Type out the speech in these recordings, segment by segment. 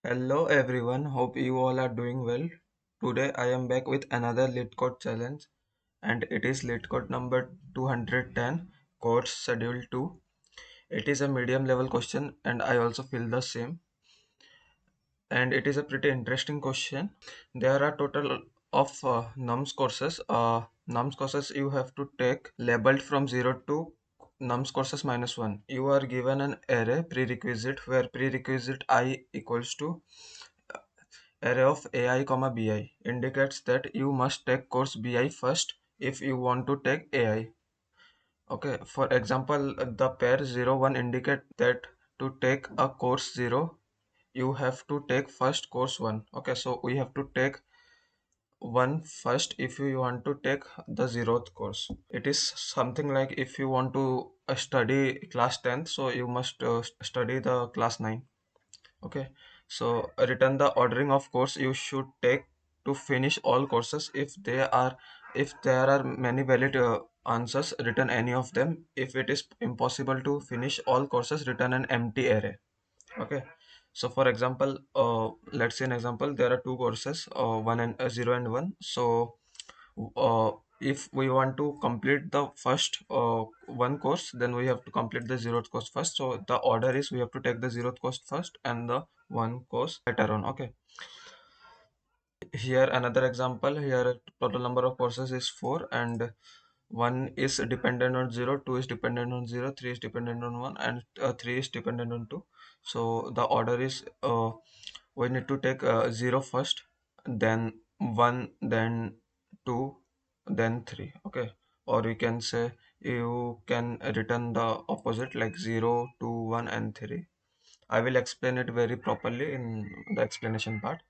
Hello everyone, hope you all are doing well. Today I am back with another LeetCode challenge and it is LeetCode number 210, course schedule 2. It is a medium level question and I also feel the same, and it is a pretty interesting question. There are total of nums courses. Nums courses you have to take labeled from 0 to nums courses minus 1. You are given an array prerequisite where prerequisite I equals to array of AI, BI indicates that you must take course BI first if you want to take AI. Okay, for example, the pair 0 1 indicate that to take a course 0, you have to take first course 1. Okay, so we have to take 1 first if you want to take the 0th course. It is something like if you want to study class 10th, so you must study the class 9. Okay, so return the ordering of course you should take to finish all courses. If there are many valid answers, return any of them. If it is impossible to finish all courses, return an empty array. Okay, so for example, let's say an example, there are two courses, 0 and 1. So uh, if we want to complete the first one course, then we have to complete the 0th course first. So the order is we have to take the 0th course first and the one course later on. Okay, here another example. Here total number of courses is 4 and 1 is dependent on 0, 2 is dependent on 0, 3 is dependent on 1, and 3 is dependent on 2. So the order is we need to take 0 first, then 1, then 2, then 3. Okay, or we can say you can return the opposite like 0, 2, 1 and 3. I will explain it very properly in the explanation part.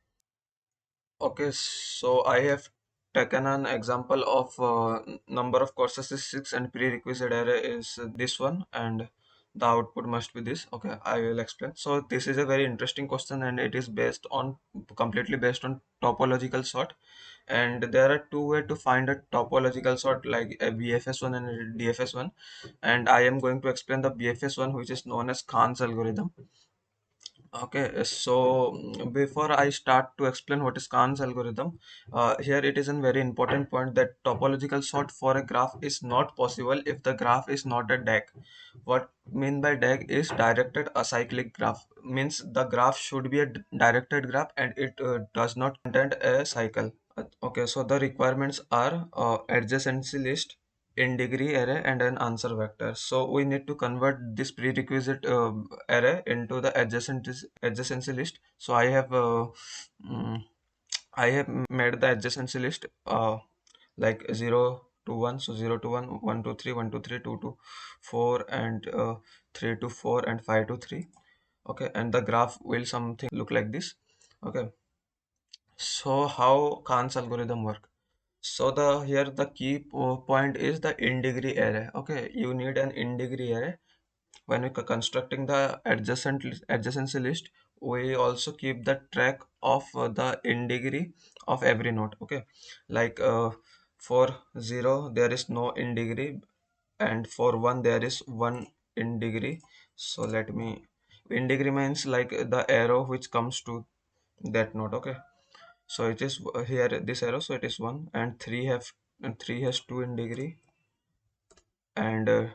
Okay, so I have taken an example of number of courses is 6 and prerequisite array is this one, and the output must be this. Okay, I will explain. So this is a very interesting question and it is based on completely based on topological sort, and there are two ways to find a topological sort like a BFS1 and a DFS1, and I am going to explain the BFS1, which is known as Khan's algorithm. Okay, so before I start to explain what is Kahn's algorithm, here it is a very important point that topological sort for a graph is not possible if the graph is not a DAG. What mean by DAG is directed acyclic graph. Means the graph should be a directed graph and it does not contain a cycle. Okay, so the requirements are adjacency list, in degree array, and an answer vector. So we need to convert this prerequisite array into the adjacency list. So mm, I have made the adjacency list like 0 to 1. So 0 to 1, 1 to 3, 1 to 3, 2 to 4, and 3 to 4, and 5 to 3. Okay, and the graph will something look like this. Okay, so how Kahn's algorithm work? So the here the key point is the in degree array. Okay, you need an in degree array when we constructing the adjacency list. We also keep the track of the in degree of every node. Okay, like for 0 there is no in degree, and for 1 there is one in degree. So let me, in degree means like the arrow which comes to that node. Okay, so it is here this arrow, so it is 1, and 3 has 2 in degree, and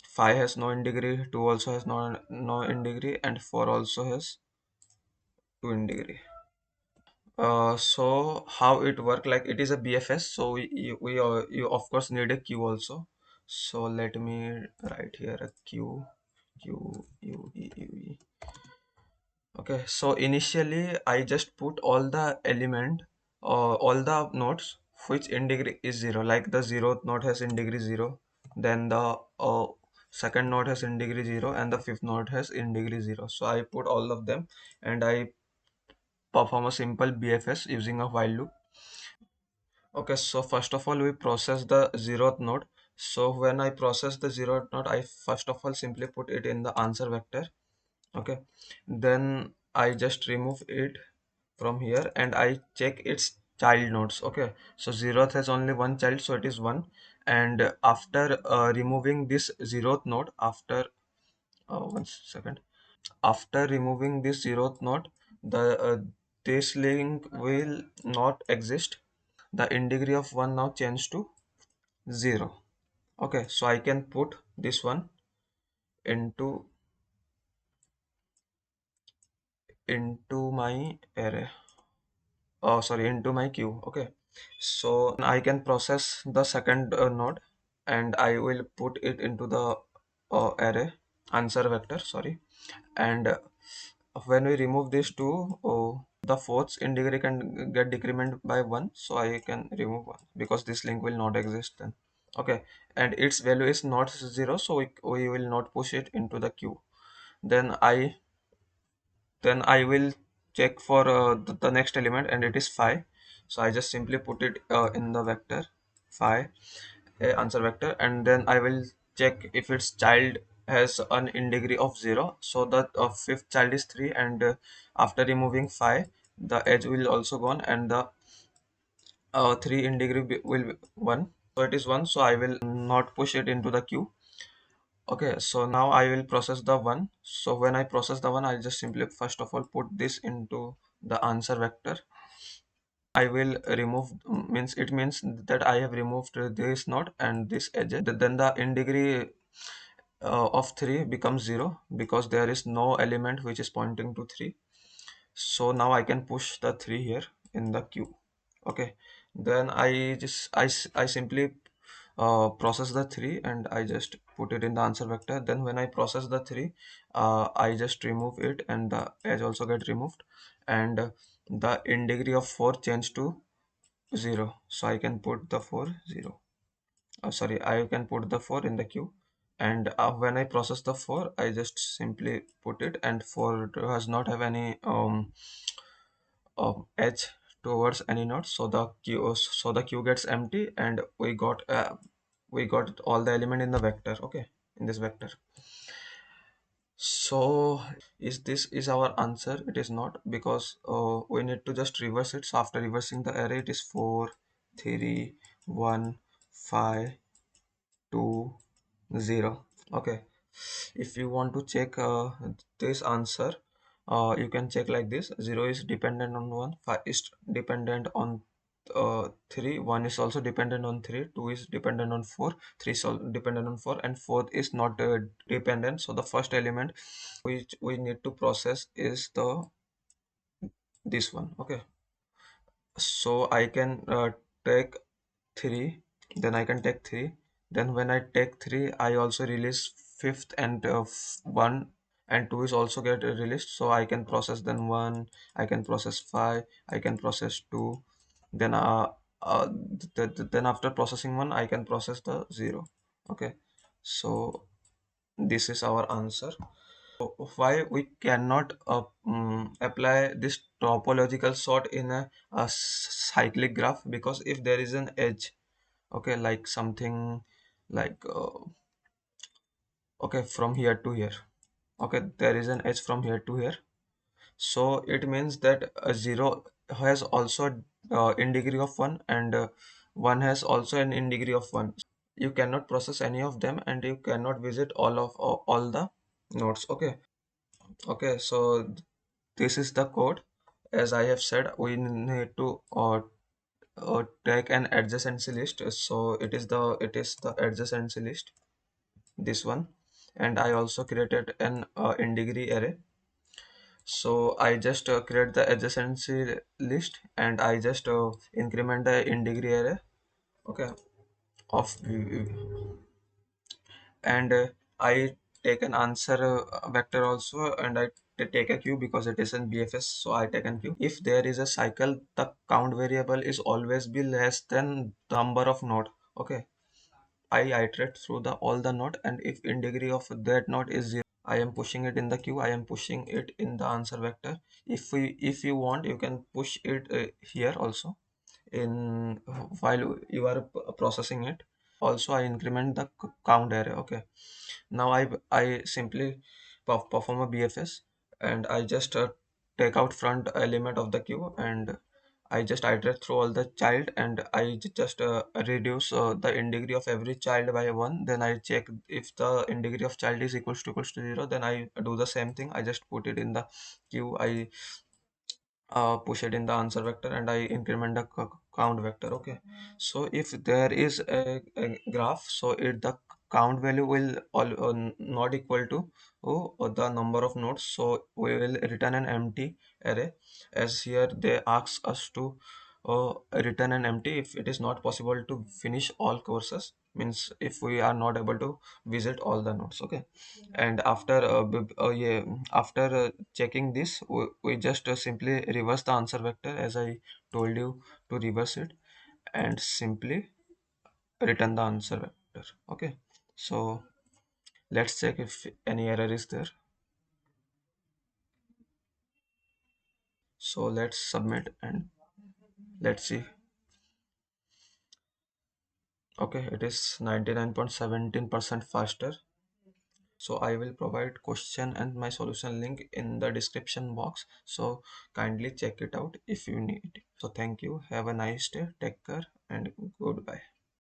5 has no in degree, 2 also has no in degree, and 4 also has 2 in degree. So how it work, like it is a BFS, so you of course need a queue also. So let me write here a queue, q u e u e. Okay, so initially I just put all the all the nodes which in degree is 0, like the 0th node has in degree 0, then the second node has in degree 0, and the fifth node has in degree 0. So I put all of them and I perform a simple BFS using a while loop. Okay, so first of all we process the 0th node. So when I process the 0th node, I first of all simply put it in the answer vector. Okay, then I just remove it from here and I check its child nodes. Okay, so 0th has only one child, so it is 1, and after removing this 0th node, after one second, after removing this 0th node, the this link will not exist. The in degree of 1 now change to 0. Okay, so I can put this one into my array, oh sorry, into my queue. Okay, so I can process the second node, and I will put it into the array answer vector, sorry. And when we remove these two, the fourth in degree can get decrement by 1, so I can remove 1 because this link will not exist then. Okay, and its value is not 0, so we will not push it into the queue. Then I will check for the next element, and it is 5. So I just simply put it in the vector 5, answer vector, and then I will check if its child has an in degree of 0. So the fifth child is 3, and after removing 5, the edge will also gone, and the 3 in degree will be 1. So it is 1, so I will not push it into the queue. Okay, so now I will process the 1. So when I process the 1, I just simply first of all put this into the answer vector. I will remove, means it means that I have removed this node and this edge. Then the in degree of 3 becomes 0 because there is no element which is pointing to 3. So now I can push the 3 here in the queue. Okay, then I simply process the 3, and I just put it in the answer vector. Then when I process the 3, I just remove it, and the edge also get removed, and the in degree of 4 change to 0. So I can put the 4 0. Sorry, I can put the 4 in the queue, and when I process the 4, I just simply put it, and 4 does not have any edge towards any node, so the queue gets empty, and we got all the element in the vector. Okay, in this vector. So is this is our answer? It is not, because we need to just reverse it. So after reversing the array, it is 4 3 1 5 2 0. Okay, if you want to check this answer, you can check like this: 0 is dependent on 1, 5 is dependent on 3, 1 is also dependent on 3, 2 is dependent on 4, 3 is also dependent on 4, and 4th is not dependent. So the first element which we need to process is the this one. Okay, so I can take 3, then I can take 3, then when I take 3, I also release fifth, and 1 and 2 is also get released, so I can process then 1, I can process 5, I can process 2, then then after processing 1, I can process the 0. Okay, so this is our answer. Why we cannot apply this topological sort in a cyclic graph? Because if there is an edge, okay, like something like okay, from here to here, okay, there is an edge from here to here, so it means that a 0 has also in degree of 1, and 1 has also an in degree of 1. You cannot process any of them, and you cannot visit all the nodes. Okay, okay, so this is the code. As I have said, we need to take an adjacency list. So it is the adjacency list, this one, and I also created an in degree array. So I just create the adjacency list, and I just increment the in degree array. Okay, of and I take an answer vector also, and I take a queue because it is in BFS, so I take a queue. If there is a cycle, the count variable is always be less than the number of node. Okay, I iterate through the all the node, and if in degree of that node is 0, I am pushing it in the queue, I am pushing it in the answer vector. If you want, you can push it here also in while you are processing it. Also, I increment the count array. Okay, now I simply perform a BFS, and I just take out front element of the queue, and I just iterate through all the child, and I just reduce the in degree of every child by 1. Then I check if the in degree of child is equals to 0. Then I do the same thing. I just put it in the queue. push it in the answer vector, and I increment the count vector. Okay, so if there is a graph, so the count value will not equal to the number of nodes, so we will return an empty array. As here they ask us to return an empty if it is not possible to finish all courses, means if we are not able to visit all the nodes. Okay, and after yeah, after checking this, we just simply reverse the answer vector as I told you to reverse it, and simply return the answer vector. Okay, so let's check if any error is there. So let's submit and let's see. Okay, it is 99.17% faster. So I will provide question and my solution link in the description box, so kindly check it out if you need. So thank you, have a nice day, take care, and goodbye.